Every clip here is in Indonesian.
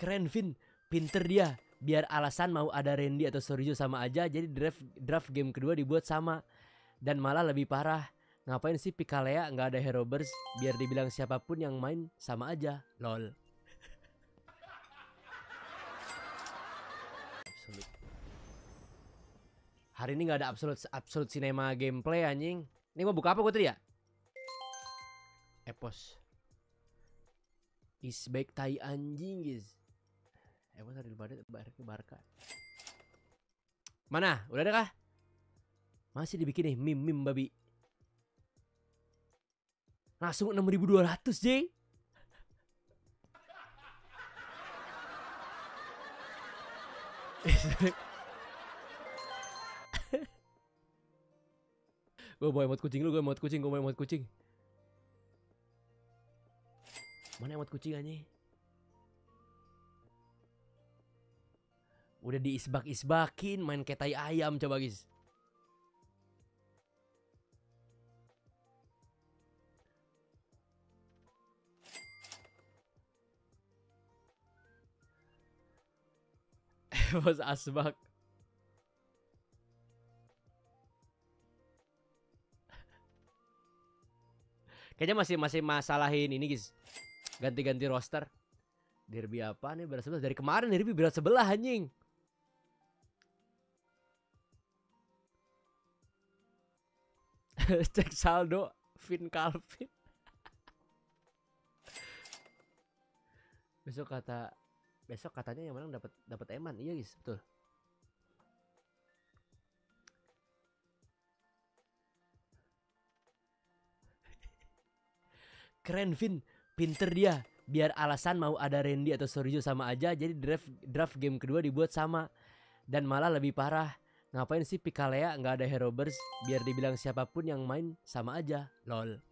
Keren Vin, pinter dia. Biar alasan mau ada Randy atau Sorjo sama aja, jadi draft game kedua dibuat sama. Dan malah lebih parah. Ngapain sih Pikalea nggak ada Hero Burst? Biar dibilang siapapun yang main sama aja. Lol. Absolute. Hari ini nggak ada absolute cinema gameplay anjing. Ini mau buka apa gue tadi ya? Epos. Is back tai anjing guys. Epos ada di Barca. Mana? Udah ada kah? Masih dibikin nih meme babi. Langsung 6.200 J. Gue mau emot kucing lu, gue mau emot kucing. Mana emot kucing aja? Udah diisbak-isbakin, main kayak tai ayam coba guys. Bos asbak. Kayaknya masih masalahin ini guys. Ganti-ganti roster. Derby apa nih? Berat 11 dari kemarin derby berat 11 anjing. Cek saldo Vin Calvin. Besok katanya yang menang dapat eman. Iya guys, betul. Keren Vin, pinter dia. Biar alasan mau ada Randy atau Sorjo sama aja, jadi draft game kedua dibuat sama. Dan malah lebih parah. Ngapain sih Pikalea nggak ada Hero Burst? Biar dibilang siapapun yang main sama aja. Lol.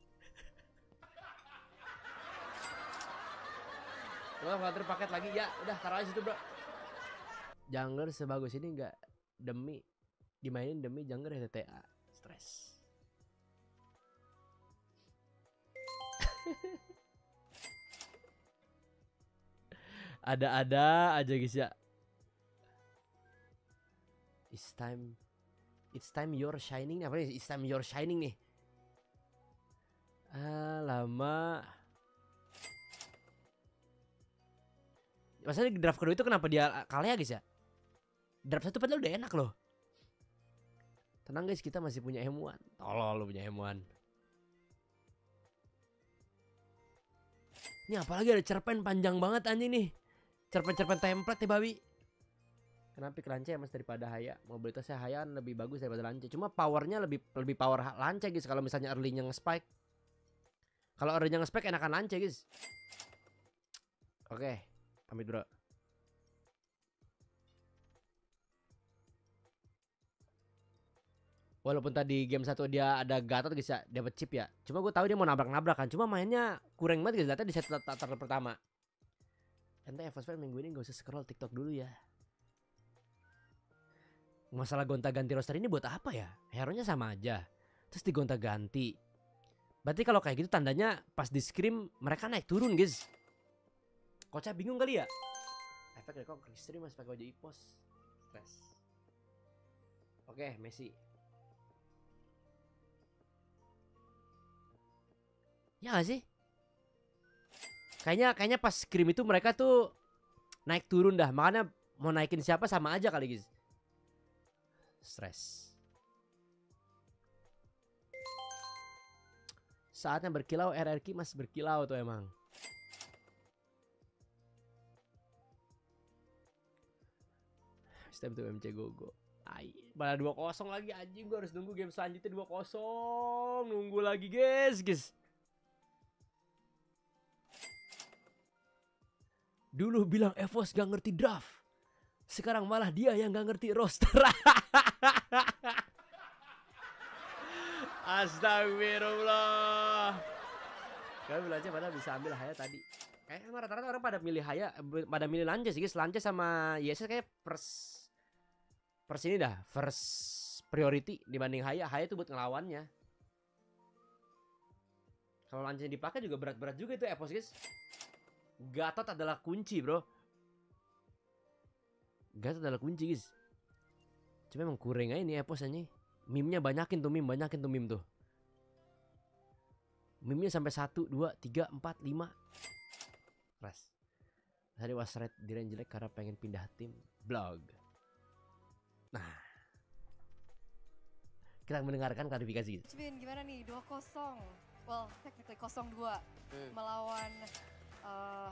Coba ngatur paket lagi ya, udah taruh aja situ bro. Jungler sebagus ini nggak dimainin demi jungler TTA. Stres. Ada aja guys ya. It's time your shining. Apa nih? It's time your shining nih. Lama. Maksudnya draft kedua itu kenapa dia kalah ya guys ya? Draft satu padahal udah enak loh. Tenang guys, kita masih punya M1. Tolol lo punya M1. Ini apalagi ada cerpen panjang banget anjing nih. Cerpen template nih babi. Kenapa Lance mas daripada Haya? Mobilitasnya Haya lebih bagus daripada Lance. Cuma powernya lebih power Lance guys. Kalau misalnya early-nya nge-spike. Kalau early-nya nge-spike enakan Lance guys. Oke, pamit bro. Walaupun tadi game 1 dia ada Gatot guys ya, dapat chip ya. Cuma gue tahu dia mau nabrak-nabrak kan. Cuma mainnya kurang banget guys. Data di set pertama. Ente Evosfer minggu ini gak usah scroll TikTok dulu ya. Masalah gonta-ganti roster ini buat apa ya? Hero-nya sama aja. Terus digonta-ganti. Berarti kalau kayak gitu tandanya pas di scrim mereka naik turun guys. Kocak bingung kali ya? Efek rekor stream mas pakai wajah ipos. Stres. Oke, Messi. Ya gak sih? Kayaknya pas scrim itu mereka tuh naik turun dah. Makanya mau naikin siapa sama aja kali guys. Stres. Saatnya berkilau, RRQ mas berkilau tuh emang. Step to MC Gogo. Malah 2-0 lagi anjing, gue harus nunggu game selanjutnya 2-0. Nunggu lagi guys. Dulu bilang Evos gak ngerti draft. Sekarang malah dia yang gak ngerti roster. Astagfirullah. Kami belajar padahal bisa ambil Haya tadi. Emang rata-rata orang pada milih Haya, pada milih Lance sih guys. Lance sama YS kayak first ini dah, first priority dibanding Haya. Haya itu buat ngelawannya. Kalau Lance dipakai juga berat-berat juga itu Evos guys. Gatot adalah kunci bro. Gas adalah kunci guys. Cuma emang kurang aja nih EVOS aja. Meme-nya banyakin tuh meme tuh. Meme-nya sampai 1, 2, 3, 4, 5. Keras. Tadi was red di range jelek karena pengen pindah tim. Blog. Nah, kita mendengarkan klarifikasi gitu. Bin, gimana nih 2-0? Well, technically 0-2 melawan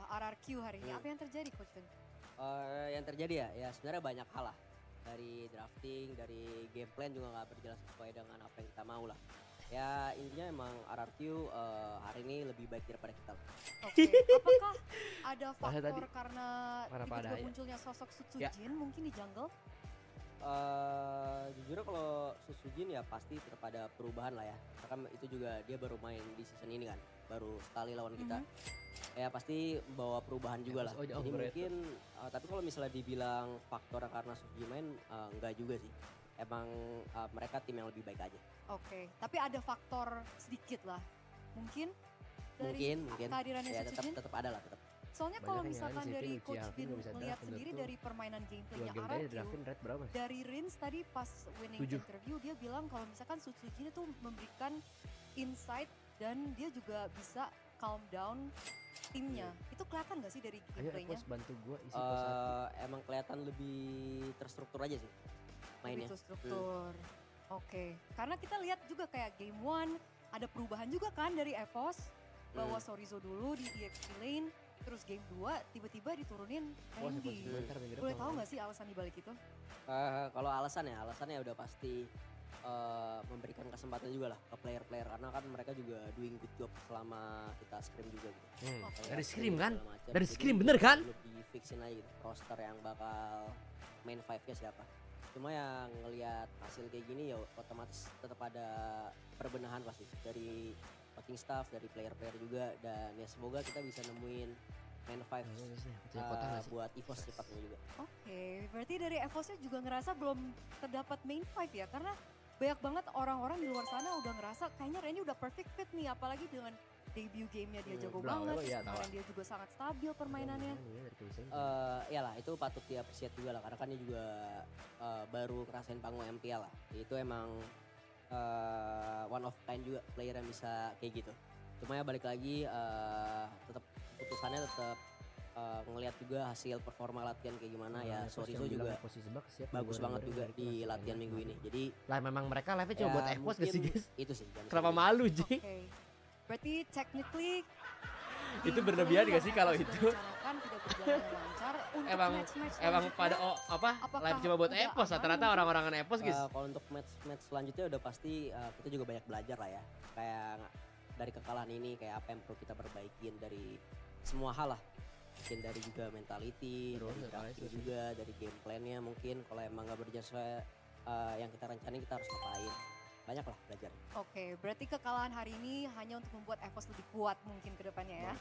RRQ hari ini. Apa yang terjadi Coach Bin? Yang terjadi ya sebenarnya banyak hal lah. Dari drafting, dari game plan juga nggak berjalan sesuai dengan apa yang kita mau lah. Ya intinya emang RRQ hari ini lebih baik daripada kita. Oke, apakah ada faktor karena tiba-tiba munculnya sosok Sutsujin mungkin di jungle? Jujur kalau Sutsujin ya pasti tetap ada perubahan lah ya. Karena itu juga dia baru main di season ini kan, baru sekali lawan kita. Ya pasti bawa perubahan juga lah. Jadi mungkin tapi kalau misalnya dibilang faktor karena Sutsujin main enggak juga sih. Emang mereka tim yang lebih baik aja. Oke, tapi ada faktor sedikit lah. Mungkin dari kehadirannya ya, Sutsujin? tetap ada lah tetap. Soalnya kalau misalkan dari Coach Bin melihat sendiri dari permainan gameplaynya RRQ, dari Rins tadi pas winning interview dia bilang kalau misalkan Sutsujin itu memberikan insight dan dia juga bisa calm down timnya. Itu kelihatan gak sih dari gameplaynya? Bantu gua isi emang kelihatan lebih terstruktur aja sih mainnya. Lebih terstruktur. Oke, karena kita lihat juga kayak game 1 ada perubahan juga kan dari EVOS. Bawa Sorizo dulu di EXP lane. Terus game 2 tiba-tiba diturunin Randy. Boleh tahu gak sih alasan dibalik itu? Kalau alasannya udah pasti memberikan kesempatan juga lah ke player-player. Karena kan mereka juga doing good job selama kita scrim juga gitu. Dari scrim kan? Dari scrim bener kan? Lebih fixin aja gitu, roster yang bakal main 5-nya siapa. Cuma yang ngelihat hasil kayak gini ya otomatis tetap ada perbenahan pasti. Dari coaching staff, dari player-player juga, dan ya semoga kita bisa nemuin main 5 buat EVOS cepatnya juga. Oke, berarti dari EVOSnya juga ngerasa belum terdapat main 5 ya, karena banyak banget orang-orang di luar sana udah ngerasa kayaknya Randy udah perfect fit nih, apalagi dengan debut gamenya dia jago banget, kemarin dia juga sangat stabil permainannya. Iyalah itu patut diapresiasi juga lah, karena kan dia juga baru ngerasain panggung MPL lah, itu emang one of kind juga player yang bisa kayak gitu. Cuma ya balik lagi tetap keputusannya tetap ngelihat juga hasil performa latihan kayak gimana ya. Sorizo juga bagus banget juga di latihan minggu ini. Jadi lah memang mereka live cuma buat EVOS gak sih guys? Itu sih. Kenapa malu Ji? Berarti technically itu berlebihan gak sih kalau itu? Emang pada live cuma buat EVOS ternyata orang-orangan EVOS guys. Kalau untuk match selanjutnya udah pasti kita juga banyak belajar lah ya. Kayak dari kekalahan ini kayak apa yang perlu kita perbaikin dari semua hal lah. Mungkin dari juga mentality, dari drafting juga, dari game plan-nya mungkin kalau emang gak berjalan sesuai yang kita rencanain kita harus ngapain. Banyak lah belajar. Oke, berarti kekalahan hari ini hanya untuk membuat EVOS lebih kuat mungkin ke depannya ya.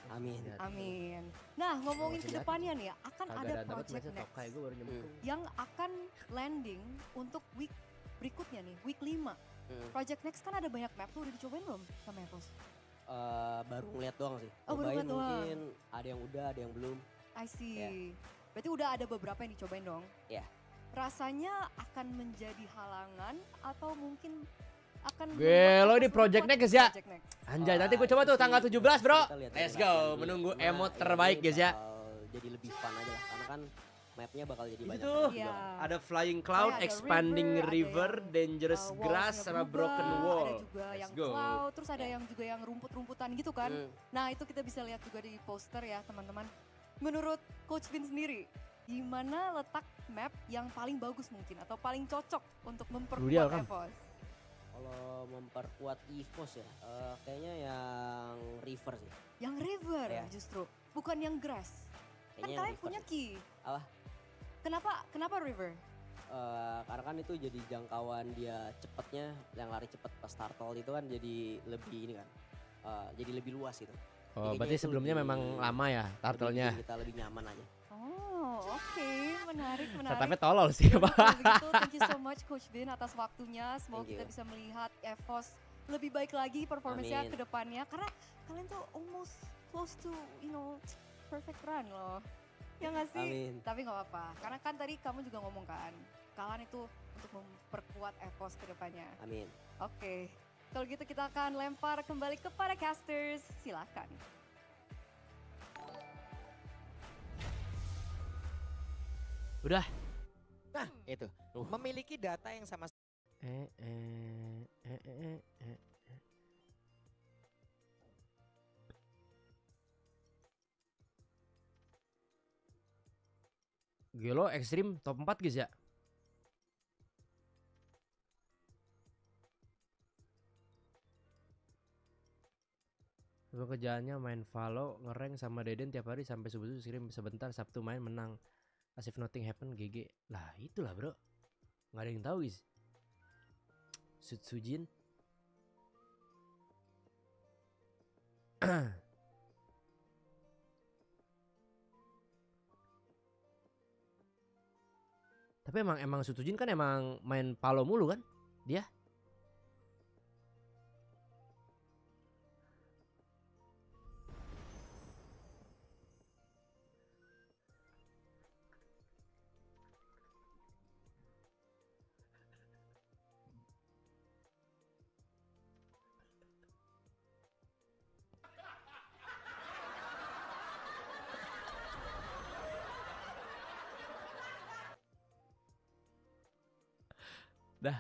Amin. Nah, ngomongin ke depannya nih ya, akan ada project next yang akan landing untuk week berikutnya nih, week 5. Project next kan ada banyak map tuh, udah dicobain belum sama EVOS? Baru ngeliat doang sih. Baru mungkin ada yang udah, ada yang belum. I see. Berarti udah ada beberapa yang dicobain dong? Iya. Rasanya akan menjadi halangan atau mungkin akan Gelo di project next ya. Anjay, nanti gue coba tuh tanggal 17 bro. Let's go, menunggu emote terbaik guys ya. Jadi lebih fun aja lah, karena kan mapnya bakal jadi banyak. Ada Flying Cloud, Expanding River, Dangerous Grass, sama Broken Wall. Ada juga yang cloud, terus ada yang juga yang rumput-rumputan gitu kan. Nah itu kita bisa lihat juga di poster ya teman-teman. Menurut Coach Vin sendiri, di mana letak map yang paling bagus mungkin atau paling cocok untuk memperkuat EVOS? Kalau memperkuat EVOS ya, kayaknya yang River sih. Yang River ya justru, bukan yang Grass. Kan kalian punya key. Apa? Kenapa River? Karena kan itu jadi jangkauan dia cepetnya, yang lari cepet pas turtle itu kan jadi lebih ini kan, jadi lebih luas gitu. Oh, berarti sebelumnya memang lama ya turtle-nya. Kita lebih nyaman aja. Oh, oke, menarik. Tapi tolol sih Pak. Begitu, thank you so much Coach Bin atas waktunya. Semoga kita bisa melihat EVOS lebih baik lagi performanya ke depannya. Karena kalian tuh almost close to, perfect run loh. Ya nggak sih? Amin. Tapi nggak apa-apa. Karena kan tadi kamu juga ngomong kan, kalian itu untuk memperkuat EVOS ke depannya. Amin. Oke. Kalau gitu kita akan lempar kembali kepada casters. Silakan. Udah. Nah, itu. Memiliki data yang sama. Gelo Extreme top 4 guys ya. Kerjaannya main Valo, ngerank sama Deden tiap hari sampai subuh kirim sebentar, Sabtu main menang. As if nothing happen GG. Lah itulah bro. Nggak ada yang tahu guys. Sujin. Tapi emang Sutujin kan emang main Palo mulu kan dia. Dah.